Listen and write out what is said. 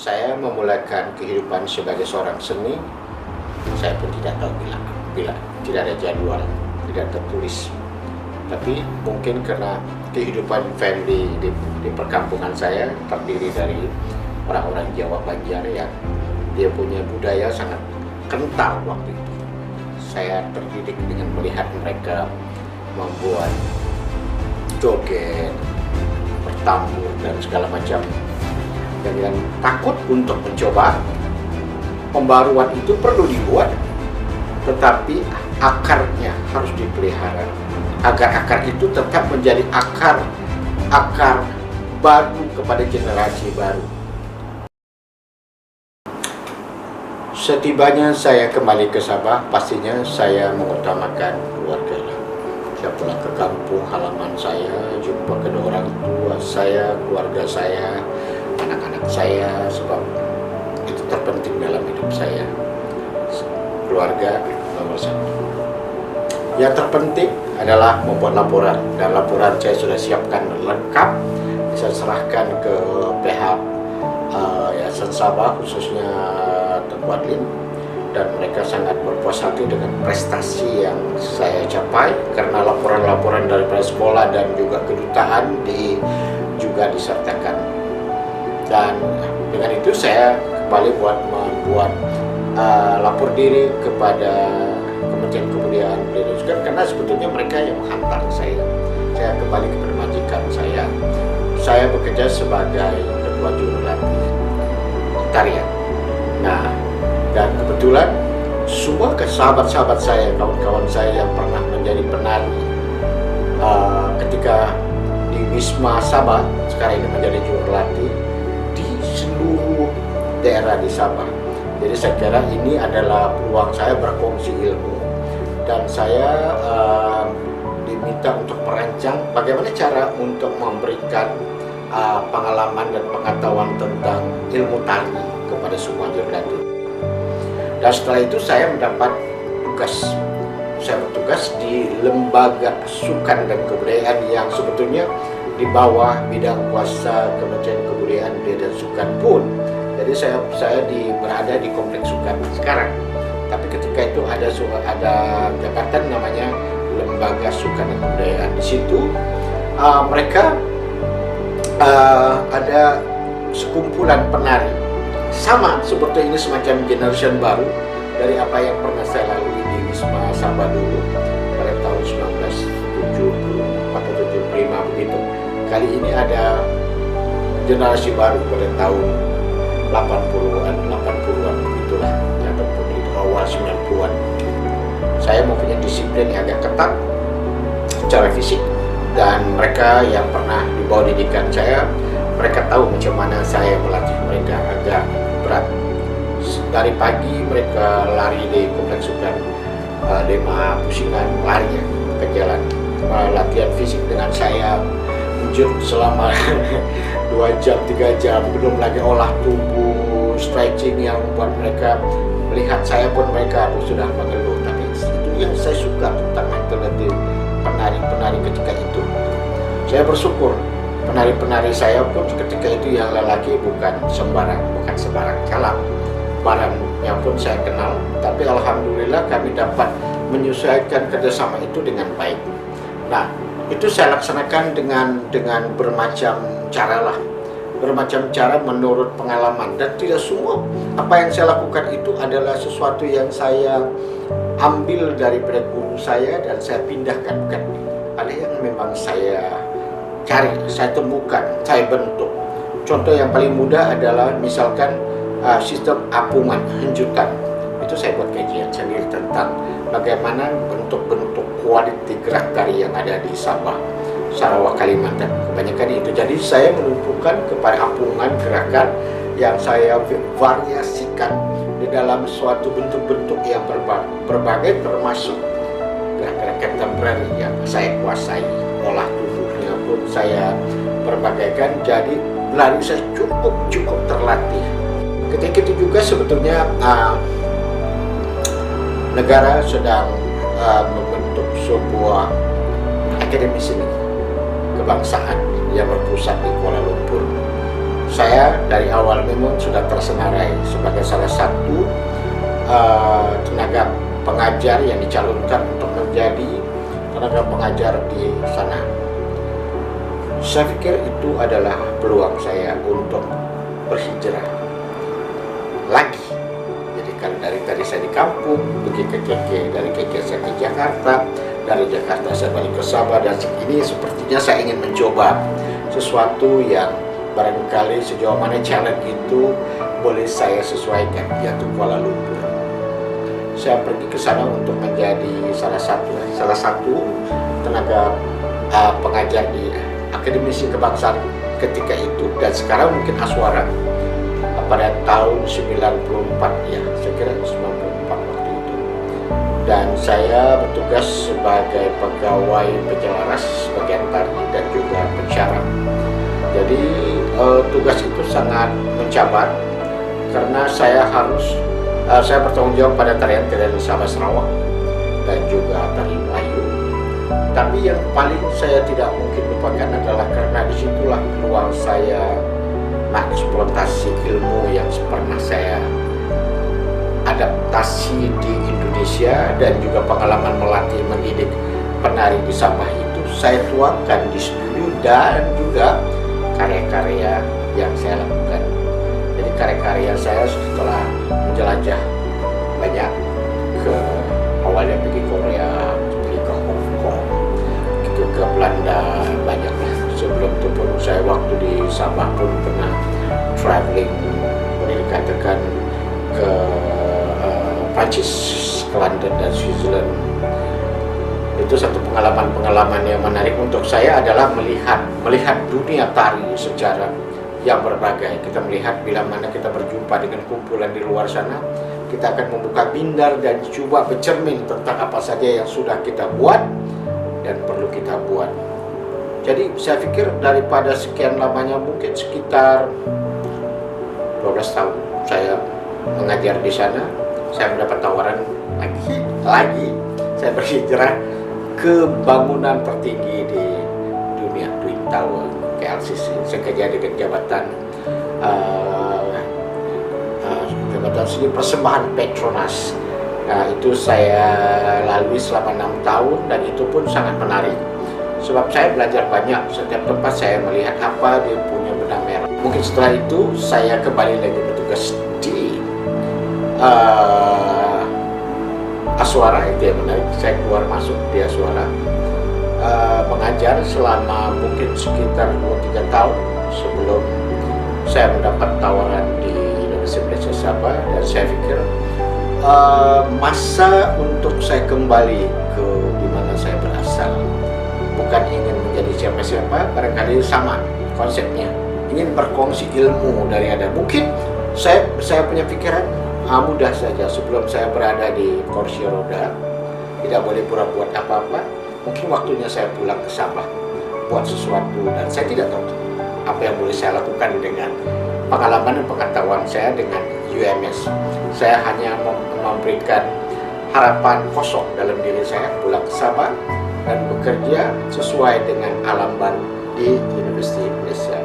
saya memulakan kehidupan sebagai seorang seni, saya pun tidak tahu bila tidak ada jadwal, tidak tertulis. Tapi mungkin karena kehidupan family di perkampungan saya terdiri dari orang-orang Jawa Banjar yang dia punya budaya sangat kental waktu itu. Saya terdidik dengan melihat mereka membuat joget, bertambur dan segala macam. Dan takut untuk mencoba, pembaruan itu perlu dibuat, tetapi akarnya harus dipelihara agar akar itu tetap menjadi akar baru kepada generasi baru. Setibanya saya kembali ke Sabah, pastinya saya mengutamakan keluarga. Saya pulang ke kampung halaman saya, jumpa kedua orang tua saya, keluarga saya, anak-anak saya, sebab itu terpenting dalam hidup saya. Keluarga nomor satu. Yang terpenting adalah membuat laporan, dan laporan saya sudah siapkan lengkap. Saya serahkan ke pihak Yayasan Sabah, khususnya Tengku Adlin, dan mereka sangat berpuas hati dengan prestasi yang saya capai karena laporan-laporan daripada sekolah dan juga kedutaan juga disertakan. Dan dengan itu saya kembali membuat lapor diri kepada Kementerian Kebudayaan Pendidikan, karena sebetulnya mereka yang menghantar saya. Saya kembali kepada majikan saya. Saya bekerja sebagai ketua juru latih tarian. Nah, dan kebetulan semua sahabat-sahabat saya, kawan-kawan saya yang pernah menjadi penari ketika di Wisma Sabah, sekarang ini menjadi juru latih di seluruh daerah di Sabah. Jadi saya kira ini adalah peluang saya berkongsi ilmu, dan saya diminta untuk merancang bagaimana cara untuk memberikan pengalaman dan pengetahuan tentang ilmu tari kepada semua juru latih. Dan setelah itu saya mendapat tugas. Saya bertugas di Lembaga Sukan dan Kebudayaan yang sebetulnya di bawah bidang kuasa Kementerian Kebudayaan dan Sukan pun. Jadi saya berada di Kompleks Sukan sekarang. Tapi ketika itu ada jabatan namanya Lembaga Sukan dan Kebudayaan. Di situ mereka ada sekumpulan penari. Sama seperti ini, semacam generation baru dari apa yang pernah saya lalui di Wisma Sabah dulu pada tahun 1970 atau 75 begitu. Kali ini ada generasi baru pada tahun 80-an begitulah, ataupun itu awal 90-an. Saya mempunyai disiplin yang agak ketat secara fisik, dan mereka yang pernah di bawah didikan saya, mereka tahu macam mana saya melatih mereka agak berat. Dari pagi mereka lari di Kompleks Sukan, Dema Pusingan, lari ke jalan, latihan fisik dengan saya selama 2 jam, 3 jam, belum lagi olah tubuh, stretching yang membuat mereka melihat saya pun mereka sudah mengeluh. Tapi itu yang saya suka tentang mentality penari-penari ketika itu. Saya bersyukur penari-penari saya pun ketika itu yang lelaki bukan sembarang calak, barangnya pun saya kenal. Tapi alhamdulillah kami dapat menyesuaikan kerjasama itu dengan baik. Nah, itu saya laksanakan dengan bermacam cara menurut pengalaman, dan tidak semua apa yang saya lakukan itu adalah sesuatu yang saya ambil daripada guru saya dan saya pindahkan, bukan. Ada yang memang saya cari, saya temukan, saya bentuk. Contoh yang paling mudah adalah misalkan sistem apungan, henjutan. Itu saya buat kajian sendiri tentang bagaimana bentuk-bentuk kualiti gerak tari yang ada di Sabah, Sarawak, Kalimantan. Kebanyakan itu. Jadi saya menumpukan kepada apungan gerakan yang saya variasikan di dalam suatu bentuk-bentuk yang berbagai, termasuk gerak-gerak contemporary yang saya kuasai. Olah tubuhnya pun saya berbagaikan. Jadi lari saya cukup terlatih. Ketika itu juga sebetulnya negara sedang membentuk sebuah akademi seni kebangsaan yang berpusat di Kuala Lumpur. Saya dari awal memang sudah tersenarai sebagai salah satu tenaga pengajar yang dicalonkan untuk menjadi tenaga pengajar di sana. Saya pikir itu adalah peluang saya untuk berhijrah lagi. Jadi kalau dari tadi saya di kampung, pergi ke KK, dari KK saya ke Jakarta, dari Jakarta saya balik ke Sabah, dan ini sepertinya saya ingin mencoba sesuatu yang barangkali sejauh mana challenge itu boleh saya sesuaikan, yaitu Kuala Lumpur. Saya pergi ke sana untuk menjadi salah satu tenaga pengajar di Akademisi Kebangsaan ketika itu, dan sekarang mungkin Aswara pada tahun 94, ya saya kira 94 waktu itu. Dan saya bertugas sebagai pegawai penyelaras bagian tari dan juga pensyarah. Jadi tugas itu sangat mencabar karena saya bertanggung jawab pada tarian-tarian Sabah Sarawak dan juga tari Melayu. Tapi yang paling saya tidak mungkin lupakan adalah karena disitulah peluang saya mengeksplorasi ilmu yang pernah saya adaptasi di Indonesia dan juga pengalaman melatih mendidik penari di Sabah itu saya tuangkan di studio dan juga karya-karya yang saya lakukan. Jadi karya-karya saya setelah menjelajah banyak, ke awalnya pergi Korea, pergi ke Hong Kong, gitu, ke Belanda banyak lah. Sebelum itu pun saya waktu di Sabah pun pernah traveling, boleh dikatakan ke Prancis, ke London dan Switzerland. Itu satu pengalaman yang menarik untuk saya adalah melihat dunia tari secara yang berbagai. Kita melihat bila mana kita berjumpa dengan kumpulan di luar sana, kita akan membuka bindar dan coba bercermin tentang apa saja yang sudah kita buat dan perlu kita buat. Jadi saya pikir daripada sekian lamanya, mungkin sekitar 12 tahun saya mengajar di sana, saya mendapat tawaran lagi saya berhijrah ke bangunan tertinggi di dunia, Twin Tower, KLCC. Saya kerja dengan jabatan seni persembahan Petronas. Nah, itu saya lalui selama 6 tahun dan itu pun sangat menarik. Sebab saya belajar banyak, setiap tempat saya melihat apa dia punya benang merah. Mungkin setelah itu saya kembali lagi bertugas di Aswara. Itu yang menarik, saya keluar masuk di Aswara, mengajar selama mungkin sekitar 2-3 tahun sebelum saya mendapat tawaran di Universitas Sabah. Dan saya pikir masa untuk saya kembali ke dimana saya berasal, bukan ingin menjadi siapa-siapa, barangkali sama konsepnya, ingin berkongsi ilmu dari ada. Mungkin saya punya pikiran mudah saja, sebelum saya berada di kursi roda, tidak boleh pura-pura apa-apa. Mungkin waktunya saya pulang ke Sabah, buat sesuatu, dan saya tidak tahu apa yang boleh saya lakukan dengan pengalaman dan pengetahuan saya dengan UMS. Saya hanya memberikan harapan kosong dalam diri saya, pulang ke Sabah dan bekerja sesuai dengan alam baru di Universitas Indonesia.